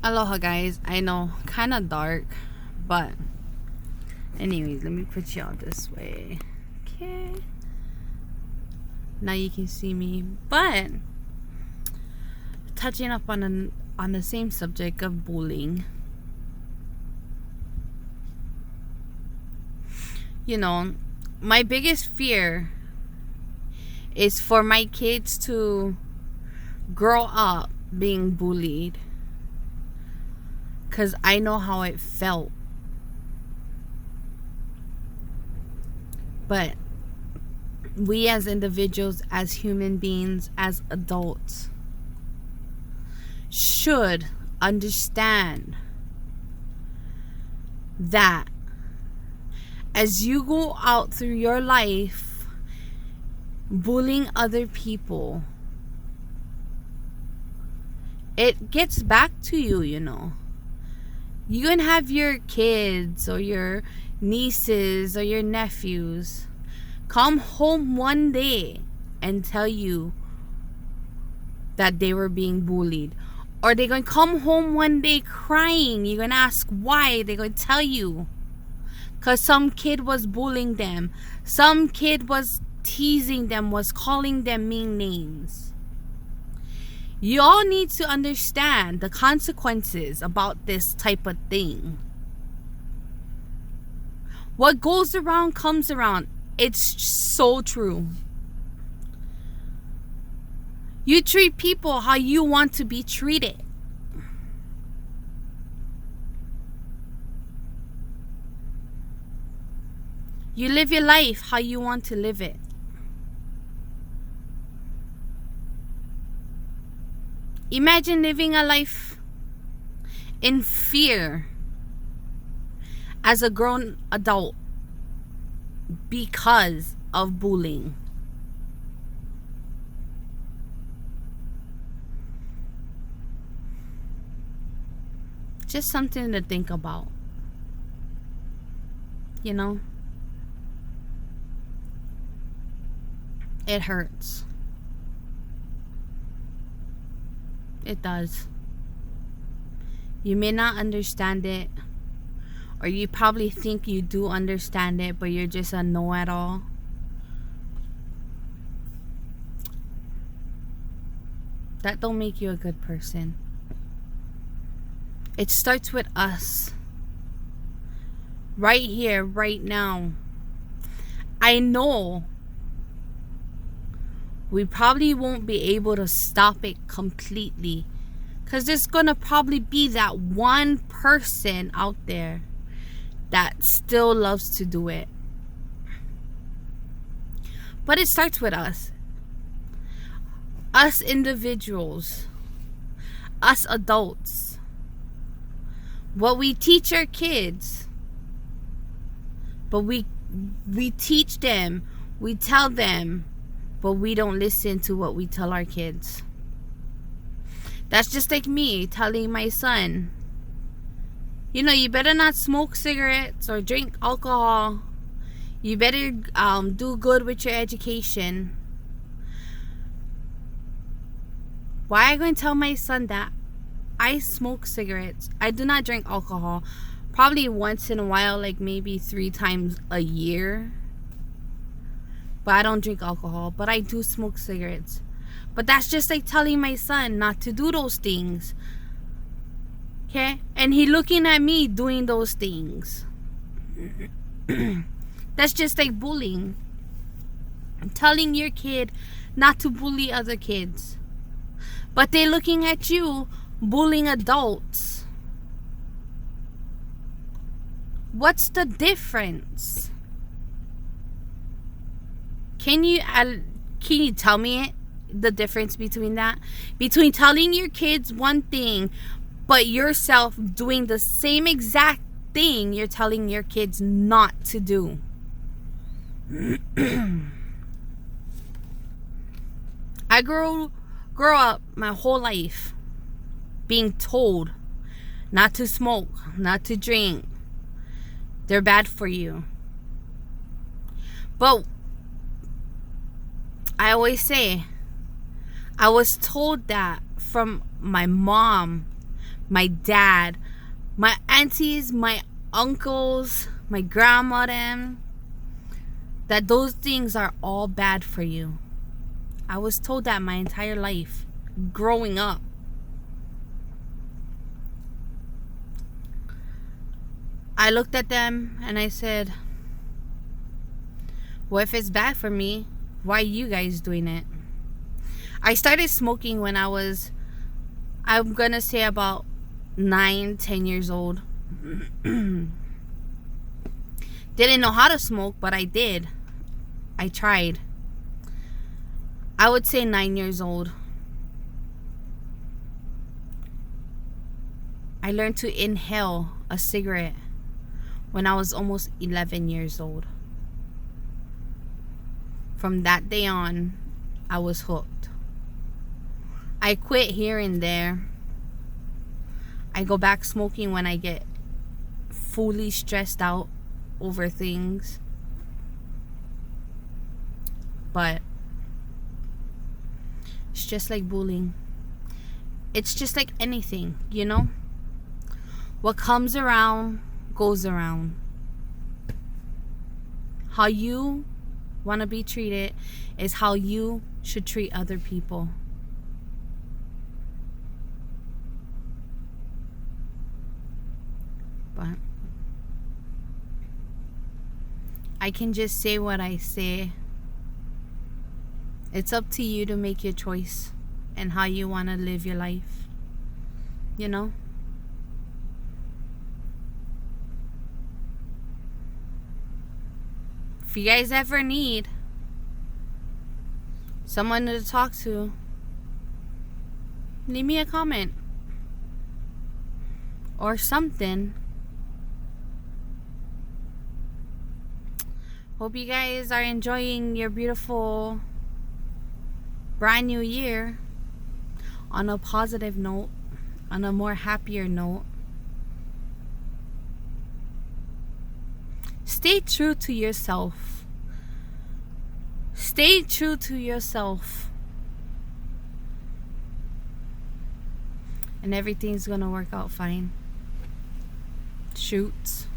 Aloha, guys. I know, kind of dark, but anyways, let me put you out this way. Okay. Now you can see me, but touching up on the same subject of bullying. You know, my biggest fear is for my kids to grow up being bullied, because I know how it felt. But we as individuals, as human beings, as adults, should understand that as you go out through your life bullying other people, it gets back to you, you know. You can have your kids or your nieces or your nephews come home one day and tell you that they were being bullied. Or they're going to come home one day crying. You're going to ask why. They're going to tell you. Because some kid was bullying them. Some kid was teasing them, was calling them mean names. You all need to understand the consequences about this type of thing. What goes around comes around. It's so true. You treat people how you want to be treated. You live your life how you want to live it. Imagine living a life in fear as a grown adult because of bullying. Just something to think about. You know? It hurts. It does. You may not understand it, or you probably think you do understand it, but you're just a know-it-all. That don't make you a good person. It starts with us. Right here, right now. I know we probably won't be able to stop it completely, because there's gonna probably be that one person out there that still loves to do it. But it starts with us. Us individuals. Us adults. What we teach our kids. But we teach them. We tell them. But we don't listen to what we tell our kids. That's just like me telling my son, you know, you better not smoke cigarettes or drink alcohol. You better do good with your education. Why am I going to tell my son that? I smoke cigarettes. I do not drink alcohol. Probably once in a while, like maybe 3 times a year. But I don't drink alcohol. But I do smoke cigarettes. But that's just like telling my son not to do those things. Okay? And he looking at me doing those things. That's just like bullying. Telling your kid not to bully other kids. But they're looking at you bullying adults. What's the difference? Can you tell me it? The difference between that? Between telling your kids one thing, but yourself doing the same exact thing you're telling your kids not to do. I grew up my whole life being told not to smoke, not to drink. They're bad for you. But I always say, I was told that from my mom, my dad, my aunties, my uncles, my grandma, them, that those things are all bad for you. I was told that my entire life growing up. I looked at them and I said, well, if it's bad for me, why are you guys doing it? I started smoking when I was, I'm gonna say about 9-10 years old. Didn't know how to smoke, but I did. I tried. I would say 9 years old. I learned to inhale a cigarette when I was almost 11 years old. From that day on, I was hooked. I quit here and there. I go back smoking when I get fully stressed out over things. But it's just like bullying. It's just like anything, you know? What comes around goes around. How you want to be treated is how you should treat other people. But I can just say what I say. It's up to you to make your choice and how you want to live your life. You know? If you guys ever need someone to talk to, leave me a comment or something. Hope you guys are enjoying your beautiful brand new year on a positive note, on a more happier note. Stay true to yourself. Stay true to yourself. And everything's gonna work out fine. Shoots.